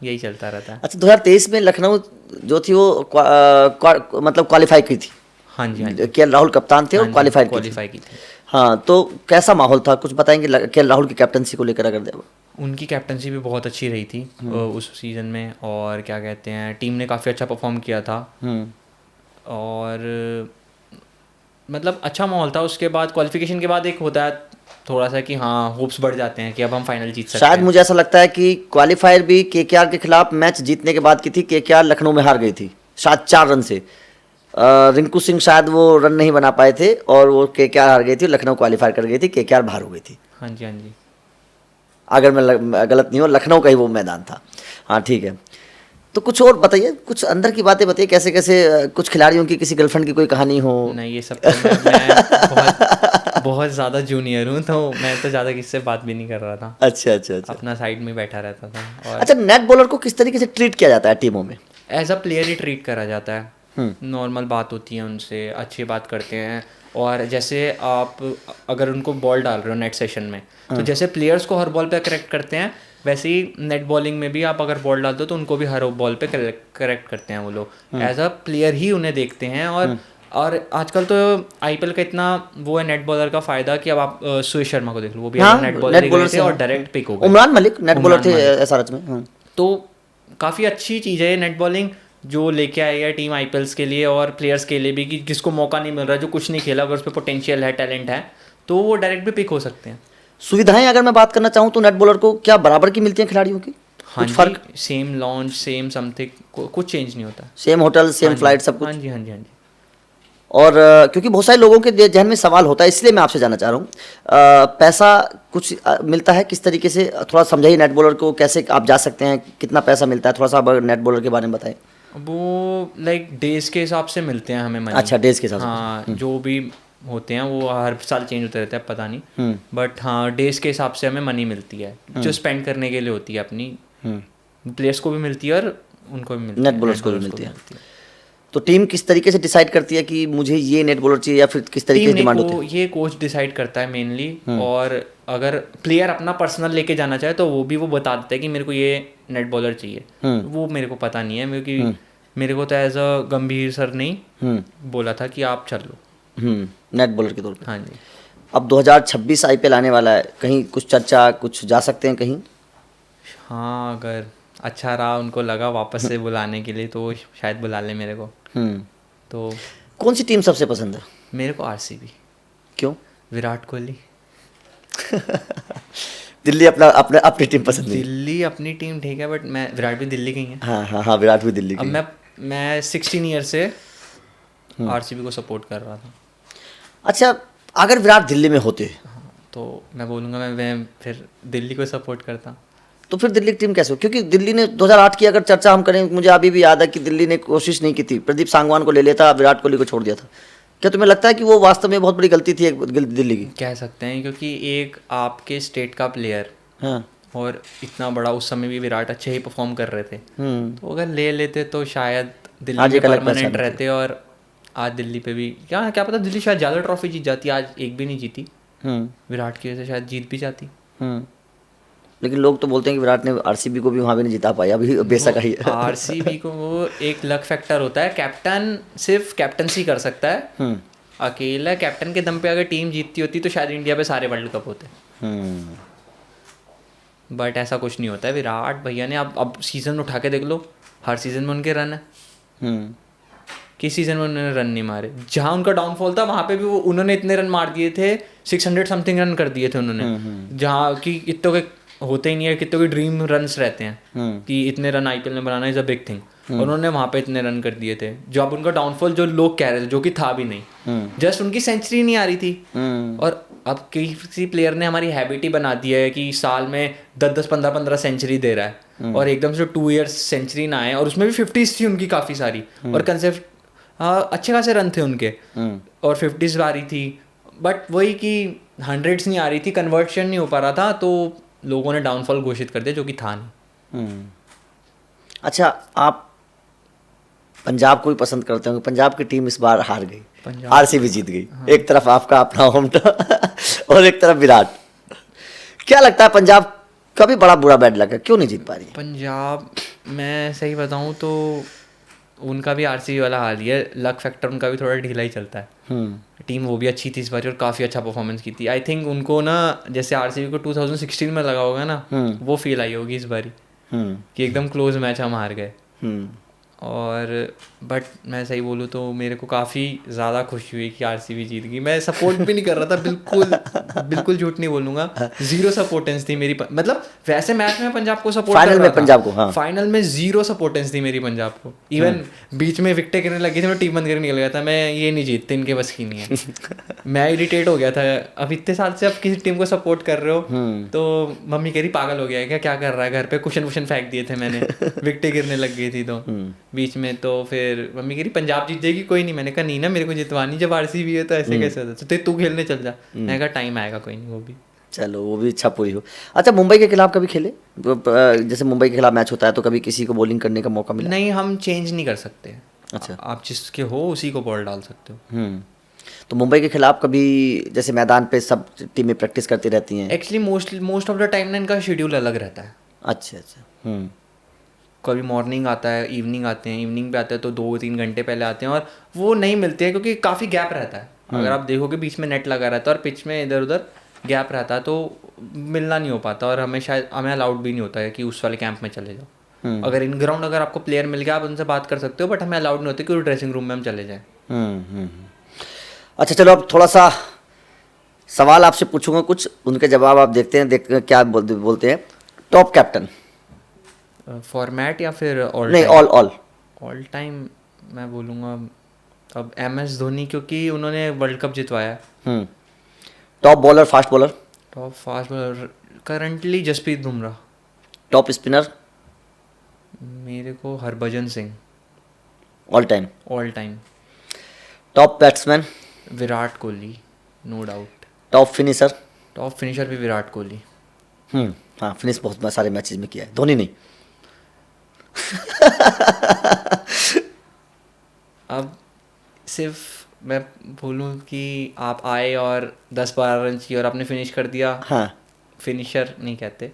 B: यही चलता रहता है।
A: अच्छा, 2023 में लखनऊ जो थी वो मतलब क्वालिफाई की थी?
B: हाँ जी, हाँ जी।
A: KL राहुल कप्तान थे और क्वालिफाई की थी। हाँ, तो कैसा माहौल था, कुछ बताएंगे KL राहुल की कैप्टनसी को लेकर? अगर
B: उनकी कैप्टनसी भी बहुत अच्छी रही थी उस सीज़न में, और क्या कहते हैं टीम ने काफ़ी अच्छा परफॉर्म किया था, और मतलब अच्छा माहौल था। उसके बाद क्वालिफिकेशन के बाद एक होता है थोड़ा सा कि हाँ होप्स बढ़ जाते हैं कि अब हम फाइनल जीत सकते हैं।
A: शायद मुझे ऐसा लगता है कि क्वालिफायर भी KKR के खिलाफ मैच जीतने के बाद की थी, KKR लखनऊ में हार गई थी शायद 4 रन से। रिंकू सिंह शायद वो रन नहीं बना पाए थे और वो KKR हार गई थी, लखनऊ क्वालिफाई कर गई थी, KKR बाहर हो गई थी।
B: हाँ जी, हाँ जी,
A: अगर मैं गलत नहीं हूँ, लखनऊ का ही वो मैदान था। हाँ ठीक है, तो कुछ और बताइए, कुछ अंदर की बातें बताइए, कैसे कैसे कुछ खिलाड़ियों की किसी गर्लफ्रेंड की कोई कहानी हो?
B: नहीं, ये सब तो मैं बहुत ज़्यादा जूनियर हूँ, तो मैं तो ज़्यादा किससे बात भी नहीं कर रहा था।
A: अच्छा,
B: अपना साइड में बैठा रहता था। और
A: अच्छा, नेट बॉलर को किस तरीके से ट्रीट किया जाता है टीमों में?
B: एज अ प्लेयर ही ट्रीट करा जाता है, नॉर्मल बात होती है उनसे, अच्छी बात करते हैं। और जैसे आप अगर उनको बॉल डाल रहे हो नेट सेशन में, तो जैसे प्लेयर्स को हर बॉल पे करेक्ट करते हैं, वैसे ही नेट बॉलिंग में भी आप अगर बॉल डाल दो तो उनको भी हर बॉल पे करेक्ट करते हैं वो लोग। एज अ प्लेयर ही उन्हें देखते हैं, और और आजकल तो आईपीएल का इतना वो है नेट बॉलर का फायदा कि अब आप सुरेश शर्मा को देख लो, वो भी
A: हाँ,
B: नेट बॉलर थे और डायरेक्ट पिक हो गए।
A: उमरान मलिक नेट बॉलर थे एसआरएच में। हाँ।
B: तो काफ़ी अच्छी चीज़ है नेट बॉलिंग जो लेके आई है टीम आईपीएल्स के लिए और प्लेयर्स के लिए भी, कि जिसको मौका नहीं मिल रहा, जो कुछ नहीं खेला, अगर उस पर पोटेंशियल है, टैलेंट है, तो वो डायरेक्ट भी पिक हो सकते हैं।
A: सुविधाएं अगर मैं बात करना चाहूँ तो नेट बॉलर को क्या बराबर की मिलती हैं खिलाड़ियों की?
B: हाँ
A: कुछ फर्क?
B: सेम लॉन्च, सेम समथिंग, कुछ चेंज नहीं होता।
A: सेम होटल, सेम फ्लाइट, सब कुछ?
B: हाँ जी हाँ जी हाँ जी।
A: और क्योंकि बहुत सारे लोगों के जहन में सवाल होता है, इसलिए मैं आपसे जानना चाह रहा हूँ, पैसा कुछ मिलता है किस तरीके से? थोड़ा समझाइए नेट बॉलर को, कैसे आप जा सकते हैं, कितना पैसा मिलता है, थोड़ा सा नेट बॉलर के बारे में बताएं।
B: वो लाइक डेज के हिसाब से मिलते हैं हमें मनी।
A: अच्छा, डेज के हिसाब से?
B: हाँ, जो भी होते हैं वो हर साल चेंज होते रहते हैं, पता नहीं, बट हाँ डेज के हिसाब से हमें मनी मिलती है जो स्पेंड करने के लिए होती है अपनी। प्लेयर्स को भी मिलती है और उनको भी मिलती है,
A: नेट बॉलर्स को भी मिलती है। तो टीम किस तरीके से डिसाइड करती है कि मुझे ये नेट बॉलर चाहिए, या फिर किस तरीके से डिमांड होती है?
B: ये कोच डिसाइड करता है मेनली, और अगर प्लेयर अपना पर्सनल लेके जाना चाहे तो वो भी वो बता देता है कि मेरे को ये नेट बॉलर चाहिए। वो मेरे को पता नहीं है, क्योंकि मेरे को तो एज अ गंभीर सर ने बोला था कि आप चल लो
A: नेट बॉलर के तौर पे।
B: हाँ जी।
A: अब 2026 आईपीएल आने वाला है, कहीं कुछ चर्चा, कुछ जा सकते हैं कहीं?
B: हाँ, अगर अच्छा रहा, उनको लगा वापस से बुलाने के लिए, तो शायद बुला ले मेरे को। तो
A: कौन सी टीम सबसे पसंद है?
B: मेरे को आरसीबी।
A: क्यों?
B: विराट कोहली।
A: दिल्ली अपनी टीम पसंद नहीं?
B: दिल्ली अपनी टीम ठीक है, बट मैं विराट भी दिल्ली की है।
A: हाँ हाँ हाँ, विराट भी दिल्ली की।
B: अब मैं 16 ईयर से आरसीबी को सपोर्ट कर रहा था।
A: अच्छा, अगर विराट दिल्ली में होते
B: तो मैं बोलूँगा मैं फिर दिल्ली को सपोर्ट करता।
A: तो फिर दिल्ली की टीम कैसे हो? क्योंकि दिल्ली ने 2008 की अगर चर्चा हम करें, मुझे अभी भी याद है कि दिल्ली ने कोशिश नहीं की थी, प्रदीप सांगवान को ले लेता, विराट कोहली को छोड़ दिया था। क्या तुम्हें लगता है कि वो वास्तव में बहुत बड़ी गलती थी दिल्ली की?
B: कह सकते हैं, क्योंकि एक आपके स्टेट का प्लेयर,
A: हाँ,
B: और इतना बड़ा, उस समय भी विराट अच्छे ही परफॉर्म कर रहे थे, तो अगर ले लेते तो शायद दिल्ली में परमानेंट रहते, और आज दिल्ली पे भी क्या पता, दिल्ली शायद ज़्यादा ट्रॉफी जीत जाती। आज एक भी नहीं जीती, विराट की वजह से शायद जीत भी जाती।
A: लेकिन लोग तो बोलते हैं कि विराट ने आरसीबी को भी वहाँ भी नहीं जिता पाया, अभी बेशक ही है।
B: आरसीबी को वो एक लक फैक्टर होता है, कैप्टन सिर्फ कैप्टनसी कर सकता है अकेला। कैप्टन के दम पे अगर टीम जीतती होती तो शायद इंडिया पे सारे वर्ल्ड कप होते, बट ऐसा कुछ नहीं होता है। विराट भैया ने अब सीजन उठा के देख लो, हर सीजन में उनके रन है। किस सीजन में उन्होंने रन नहीं मारे? जहाँ उनका डाउनफॉल था वहाँ पे भी वो उन्होंने इतने रन मार दिए थे, 600 समथिंग रन कर दिए थे उन्होंने, जहाँ की कितनों के होते ही नहीं है, कितनों के ड्रीम रन्स रहते हैं कि इतने रन आईपीएल में बनाना इज अ बिग थिंग। उन्होंने वहाँ पे इतने रन कर दिए थे। जो अब उनका डाउनफॉल जो लोग कह रहे थे, जो कि था भी नहीं, जस्ट उनकी सेंचुरी नहीं आ रही थी। और अब किसी प्लेयर ने हमारी हैबिट ही बना दी है कि साल में 10-10, 15-15 सेंचुरी दे रहा है, और एकदम से 2 ईयर्स सेंचुरी ना आए, और उसमें भी 50s थी उनकी काफ़ी सारी, और कंसेप्ट अच्छे खासे रन थे उनके, और 50s आ रही थी, बट वही कि 100s नहीं आ रही थी, कन्वर्शन नहीं हो पा रहा था, तो लोगों ने डाउनफॉल घोषित कर दिया, जो कि था नहीं।
A: अच्छा, आप पंजाब को भी पसंद करते होंगे। पंजाब की टीम इस बार हार गई, आरसीबी जीत गई। हाँ। एक तरफ आपका अपना होम टाउन और एक तरफ विराट। क्या लगता है पंजाब का भी बड़ा बुरा बैड लक है, क्यों नहीं जीत पा रही है
B: पंजाब? मैं सही बताऊं तो उनका भी आरसीबी वाला हाल ही है, लक फैक्टर उनका भी थोड़ा ढीला ही चलता है। टीम वो भी अच्छी थी इस बार और काफ़ी अच्छा परफॉर्मेंस की थी। आई थिंक उनको ना, जैसे आरसीबी को 2016 में लगा होगा ना, वो फील आई होगी इस बारी कि एकदम क्लोज मैच हम हार गए। और बट मैं सही बोलूँ तो मेरे को काफ़ी ज़्यादा खुशी हुई कि आरसीबी जीत गई। मैं सपोर्ट भी नहीं कर रहा था, बिल्कुल झूठ नहीं बोलूँगा, 0 सपोर्टेंस थी मेरी। मतलब वैसे मैच में पंजाब को सपोर्ट
A: फाइनल में पंजाब को, हाँ।
B: फाइनल में 0 सपोर्टेंस थी मेरी पंजाब को। इवन बीच में विकेटें गिरने लगी थी, मैं टीम बंद करके निकल गया था, मैं ये नहीं जीतते, इनके बस की नहीं है। मैं इरिटेट हो गया था, अब इतने साल से आप किसी टीम को सपोर्ट कर रहे हो, तो मम्मी कह रही पागल हो गया है क्या कर रहा है, घर पे कुशन वुशन फेंक दिए थे मैंने, विकेटें गिरने लग गई थी तो बीच में। तो फिर मम्मी कह रही पंजाब जीत जाएगी, कोई नहीं। मैंने कहा नहीं ना, मेरे को जितवानी, जब आरसीबी है तो ऐसे कैसे होता है, तू खेलने चल जा। मैंने कहा टाइम आएगा, कोई नहीं, वो भी
A: चलो, वो भी इच्छा पूरी हो। अच्छा, मुंबई के खिलाफ कभी खेले? जैसे मुंबई के खिलाफ मैच होता है तो कभी किसी को बॉलिंग करने का मौका मिला?
B: नहीं, हम चेंज नहीं कर सकते।
A: अच्छा,
B: आप जिसके हो उसी को बॉल डाल सकते हो।
A: तो मुंबई के खिलाफ कभी जैसे मैदान पे सब टीमें प्रैक्टिस करती रहती हैं?
B: Actually most of the time ना इनका शेड्यूल अलग रहता है।
A: अच्छा।
B: कभी मॉर्निंग आता है, इवनिंग आते हैं, इवनिंग पे आते हैं तो 2-3 घंटे पहले आते हैं, और वो नहीं मिलते हैं क्योंकि काफ़ी गैप रहता है। अगर आप देखोगे बीच में नेट लगा रहता है और पिच में इधर उधर गैप रहता है, तो मिलना नहीं हो पाता, और हमें अलाउड भी नहीं होता है कि उस वाले कैंप में चले जाओ। अगर इन ग्राउंड अगर आपको प्लेयर मिल गया आप उनसे बात कर सकते हो, बट हमें अलाउड नहीं होता कि वो ड्रेसिंग रूम में हम चले जाएँ।
A: अच्छा चलो, अब थोड़ा सा सवाल आपसे पूछूंगा, कुछ उनके जवाब आप देखते हैं क्या बोलते हैं। टॉप कैप्टन
B: फॉर्मेट या फिर ऑल
A: नहीं,
B: ऑल टाइम मैं बोलूँगा अब MS धोनी, क्योंकि उन्होंने वर्ल्ड कप जितवाया है।
A: Top bowler, fast bowler?
B: Top fast bowler currently Jasprit Bumrah.
A: Top spinner?
B: मेरे को Harbhajan Singh.
A: All time? Top batsman?
B: Virat Kohli, no doubt.
A: Top finisher?
B: Top finisher भी विराट कोहली।
A: हाँ, फिनिश बहुत सारे मैचेस में किया है, धोनी नहीं।
B: अब सिर्फ मैं बोलूँ कि आप आए और 10-12 रन चाहिए और आपने फिनिश कर दिया,
A: हाँ,
B: फिनिशर नहीं कहते।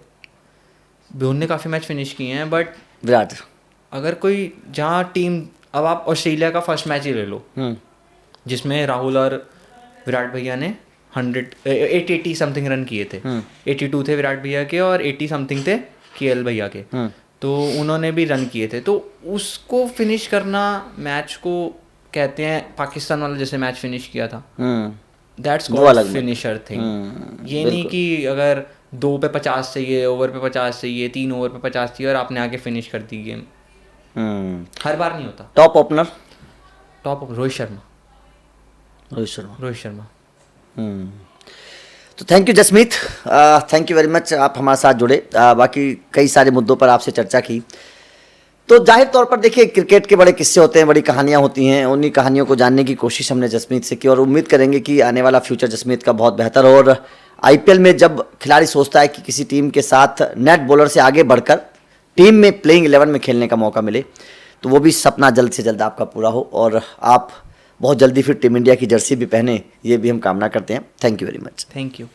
B: धोनी ने काफ़ी मैच फिनिश किए हैं, बट
A: विराट
B: अगर कोई जहाँ टीम, अब आप ऑस्ट्रेलिया का फर्स्ट मैच ही ले लो, जिसमें राहुल और विराट भैया ने 80 समथिंग रन किए थे। 82 थे विराट भैया के और 80 समथिंग थे KL भैया के, तो उन्होंने भी रन किए थे। तो उसको फिनिश करना, मैच को कहते हैं पाकिस्तान वाला जैसे मैच फिनिश किया था, दैट्स कॉल्ड फिनिशर थिंग। ये नहीं कि अगर 2 पे 50 चाहिए, ओवर पे 50 चाहिए, 3 ओवर पे 50 चाहिए और आपने आके फिनिश कर दी गेम। हर बार नहीं होता।
A: Top opener?
B: Top Rohit Sharma.
A: Rohit Sharma. तो thank you Jasmeet, thank you very much, आप हमारे साथ जुड़े। बाकी कई सारे मुद्दों पर आपसे चर्चा की। तो जाहिर तौर पर देखिए, क्रिकेट के बड़े किस्से होते हैं, बड़ी कहानियां होती हैं, उन्हीं कहानियों को जानने की कोशिश हमने जसमीत से की, और उम्मीद करेंगे कि आने वाला फ्यूचर जसमीत का बहुत बेहतर हो। और IPL में जब खिलाड़ी सोचता है कि किसी टीम के साथ नेट बॉलर से आगे बढ़कर टीम में प्लेइंग 11 में खेलने का मौका मिले, तो वो भी सपना जल्द से जल्द आपका पूरा हो और आप बहुत जल्दी फिर टीम इंडिया की जर्सी भी पहने, ये भी हम कामना करते हैं। Thank you very much.
B: Thank you.